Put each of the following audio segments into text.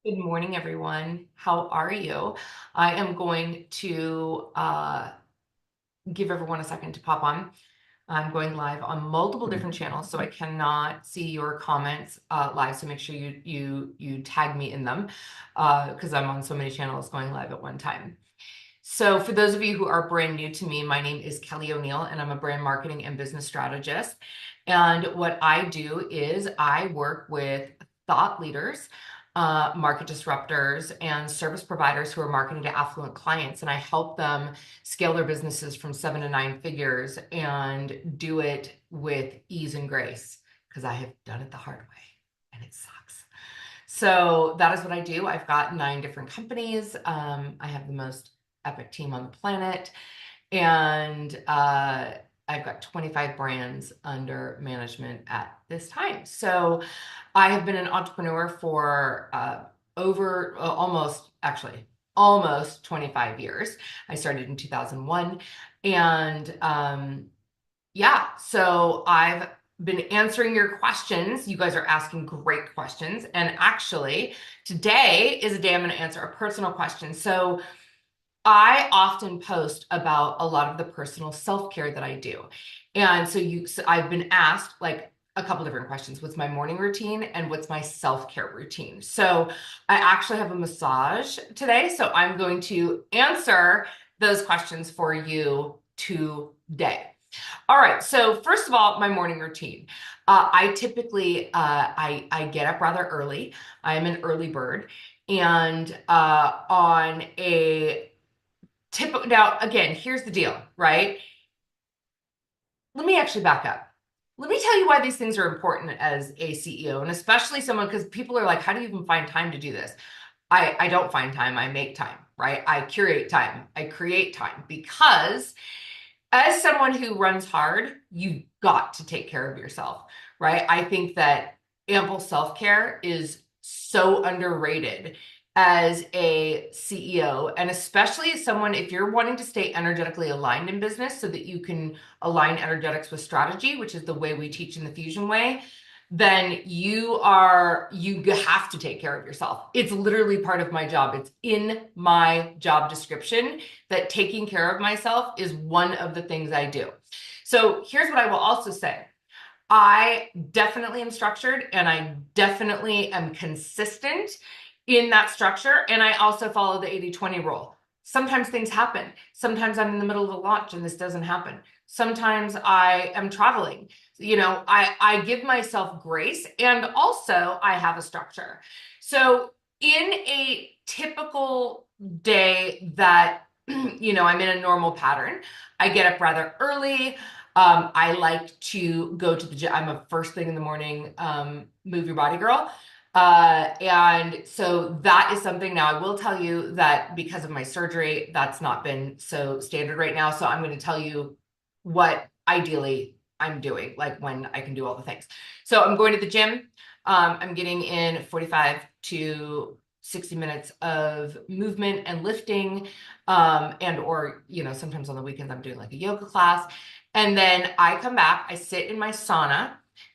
Good morning, everyone. How are you? I am going to give everyone a second to pop on. I'm going live on multiple different channels, so I cannot see your comments live. So make sure you tag me in them because I'm on so many channels going live at one time. So for those of you who are brand new to me, my name is Kelly O'Neill, and I'm a brand marketing and business strategist. And what I do is I work with thought leaders, market disruptors, and service providers who are marketing to affluent clients. And I help them scale their businesses from 7 to 9 figures and do it with ease and grace because I have done it the hard way and it sucks. So that is what I do. I've got 9 different companies. I have the most epic team on the planet. And I've got 25 brands under management at this time. So I have been an entrepreneur for almost 25 years. I started in 2001. And yeah, so I've been answering your questions. You guys are asking great questions. And actually, today is a day I'm going to answer a personal question. So I often post about a lot of the personal self-care that I do. And so I've been asked like a couple different questions. What's my morning routine and what's my self-care routine? So I actually have a massage today. So I'm going to answer those questions for you today. All right. So first of all, my morning routine. I typically I get up rather early. I'm an early bird, and on a typical now again, here's the deal, right? Let me actually back up. Let me tell you why these things are important as a CEO, and especially someone because people are like, how do you even find time to do this? I don't find time. I make time, right? I curate time. I create time because as someone who runs hard, you've got to take care of yourself, right? I think that ample self-care is so underrated as a CEO, and especially as someone, if you're wanting to stay energetically aligned in business so that you can align energetics with strategy, which is the way we teach in the Fusion Way, then you have to take care of yourself. It's literally part of my job. It's in my job description that taking care of myself is one of the things I do. So here's what I will also say. I definitely am structured and I definitely am consistent in that structure. And I also follow the 80-20 rule. Sometimes things happen. Sometimes I'm in the middle of a launch and this doesn't happen. Sometimes I am traveling. I give myself grace, and also I have a structure. So in a typical day that, I'm in a normal pattern, I get up rather early. I like to go to the gym. I'm a first thing in the morning, move your body girl. And so that is something. Now, I will tell you that because of my surgery, that's not been so standard right now. So I'm going to tell you what ideally I'm doing, like when I can do all the things. So I'm going to the gym. I'm getting in 45 to 60 minutes of movement and lifting, or sometimes on the weekends I'm doing like a yoga class. And then I come back, I sit in my sauna,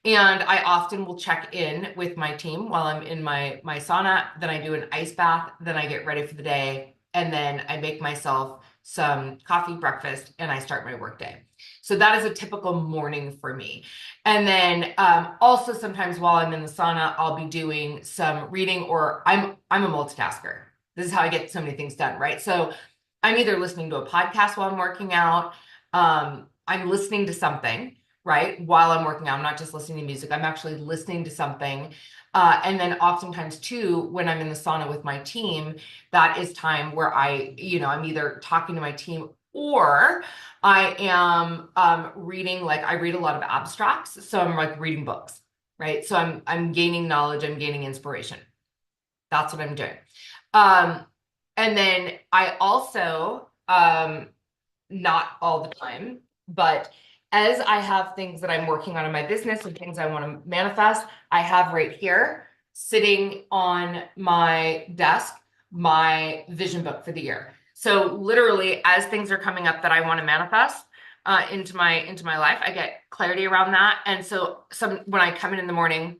and I often will check in with my team while I'm in my sauna. Then I do an ice bath, then I get ready for the day, and then I make myself some coffee, breakfast, and I start my workday. So that is a typical morning for me. And then also sometimes while I'm in the sauna, I'll be doing some reading, or I'm a multitasker. This is how I get so many things done, right? So I'm either listening to a podcast while I'm working out, I'm listening to something, right, while I'm working out. I'm not just listening to music, I'm actually listening to something. And then oftentimes too, when I'm in the sauna with my team, that is time where I'm either talking to my team or I am reading, like I read a lot of abstracts. So I'm like reading books, right? So I'm gaining knowledge, I'm gaining inspiration. That's what I'm doing. And then I also, not all the time, but as I have things that I'm working on in my business and things I want to manifest, I have right here sitting on my desk my vision book for the year. So literally, as things are coming up that I want to manifest into my life, I get clarity around that. And so when I come in the morning,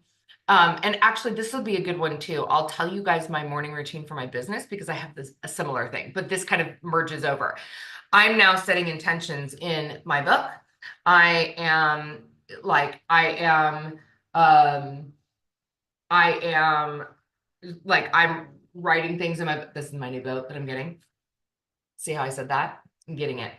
And actually, this will be a good one too. I'll tell you guys my morning routine for my business because I have a similar thing, but this kind of merges over. I'm now setting intentions in my book. I am like, I am I'm writing things in my, this is my new boat that I'm getting. See how I said that? I'm getting it.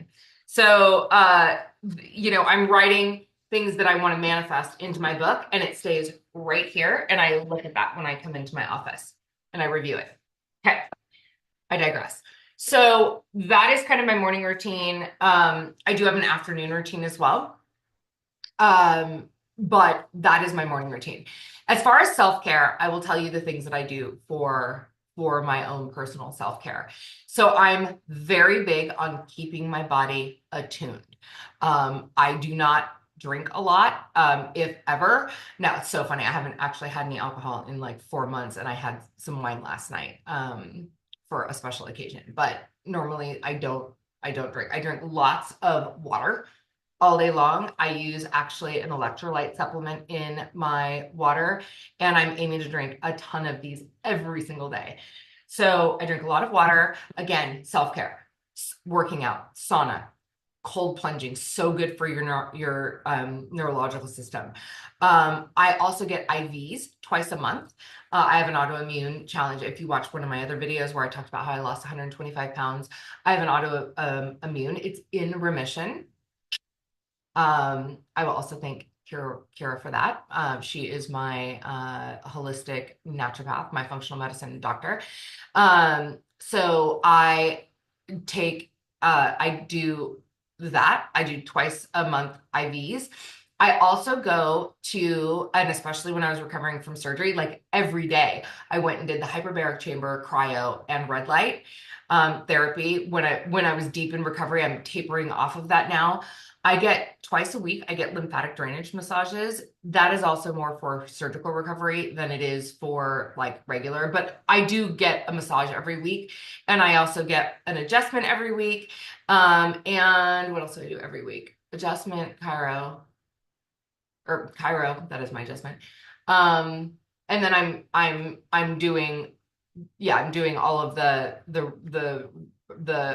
So, I'm writing things that I want to manifest into my book, and it stays right here. And I look at that when I come into my office and I review it. Okay, I digress. So that is kind of my morning routine. I do have an afternoon routine as well. But that is my morning routine. As far as self-care, I will tell you the things that I do for my own personal self-care. So I'm very big on keeping my body attuned. I do not drink a lot, if ever. Now, it's so funny. I haven't actually had any alcohol in like 4 months, and I had some wine last night, for a special occasion. But normally I don't drink. I drink lots of water all day long. I use actually an electrolyte supplement in my water, and I'm aiming to drink a ton of these every single day. So I drink a lot of water. Again, self-care, working out, sauna, cold plunging, so good for your neurological system. I also get IVs twice a month. I have an autoimmune challenge. If you watch one of my other videos where I talked about how I lost 125 pounds, I have an autoimmune. It's in remission. I will also thank Kira for that. She is my holistic naturopath, my functional medicine doctor. So I do that. I do twice a month IVs. I also go to, and especially when I was recovering from surgery, like every day, I went and did the hyperbaric chamber, cryo, and red light therapy. When I was deep in recovery, I'm tapering off of that now. I get twice a week, I get lymphatic drainage massages. That is also more for surgical recovery than it is for like regular, but I do get a massage every week. And I also get an adjustment every week. And what else do I do every week? Adjustment, chiro, that is my adjustment. And then I'm doing all of the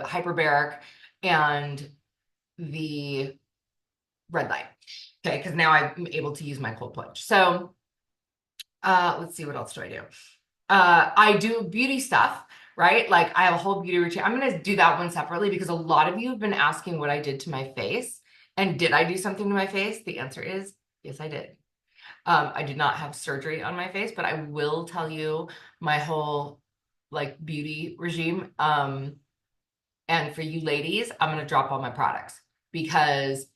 hyperbaric and the red light. Okay, because now I'm able to use my cold plunge. So let's see, what else do I do? I do beauty stuff, right? Like I have a whole beauty routine. I'm going to do that one separately because a lot of you have been asking what I did to my face. And did I do something to my face? The answer is yes, I did. I did not have surgery on my face, but I will tell you my whole like beauty regime. And for you ladies, I'm going to drop all my products because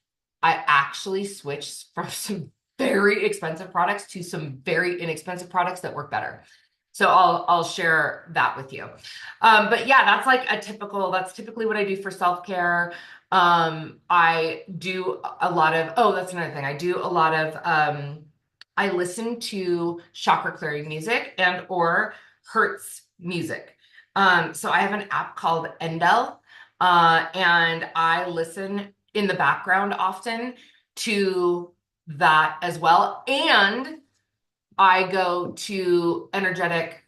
I actually switched from some very expensive products to some very inexpensive products that work better. So I'll share that with you. But yeah, that's typically what I do for self-care. I do a lot of, that's another thing. I do a lot of, I listen to chakra clearing music and or Hertz music. So I have an app called Endel, and I listen in the background often to that as well. And I go to energetic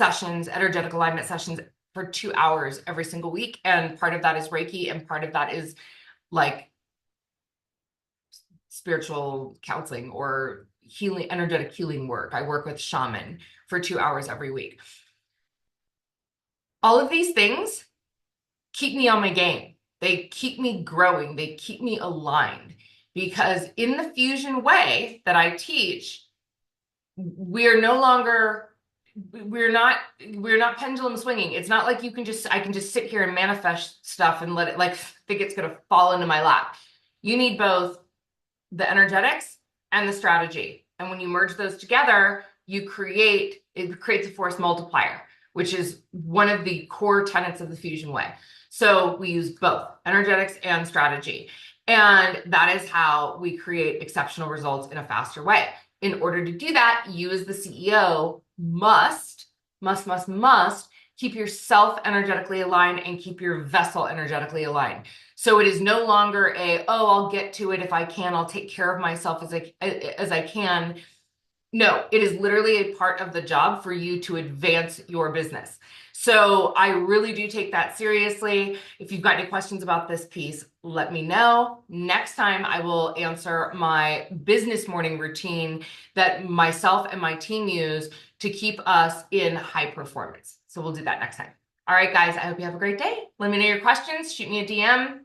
energetic alignment sessions for 2 hours every single week. And part of that is Reiki, and part of that is like spiritual counseling or healing, energetic healing work. I work with shaman for 2 hours every week. All of these things keep me on my game. They keep me growing. They keep me aligned, because in the fusion way that I teach, we're not pendulum swinging. It's not like I can just sit here and manifest stuff and let it think it's going to fall into my lap. You need both the energetics and the strategy. And when you merge those together, it creates a force multiplier, which is one of the core tenets of the fusion way. So we use both energetics and strategy. And that is how we create exceptional results in a faster way. In order to do that, you as the CEO must keep yourself energetically aligned and keep your vessel energetically aligned. So it is no longer I'll get to it if I can, I'll take care of myself as I can. No, it is literally a part of the job for you to advance your business. So I really do take that seriously. If you've got any questions about this piece, let me know. Next time I will answer my business morning routine that myself and my team use to keep us in high performance. So we'll do that next time. All right, guys, I hope you have a great day. Let me know your questions. Shoot me a DM.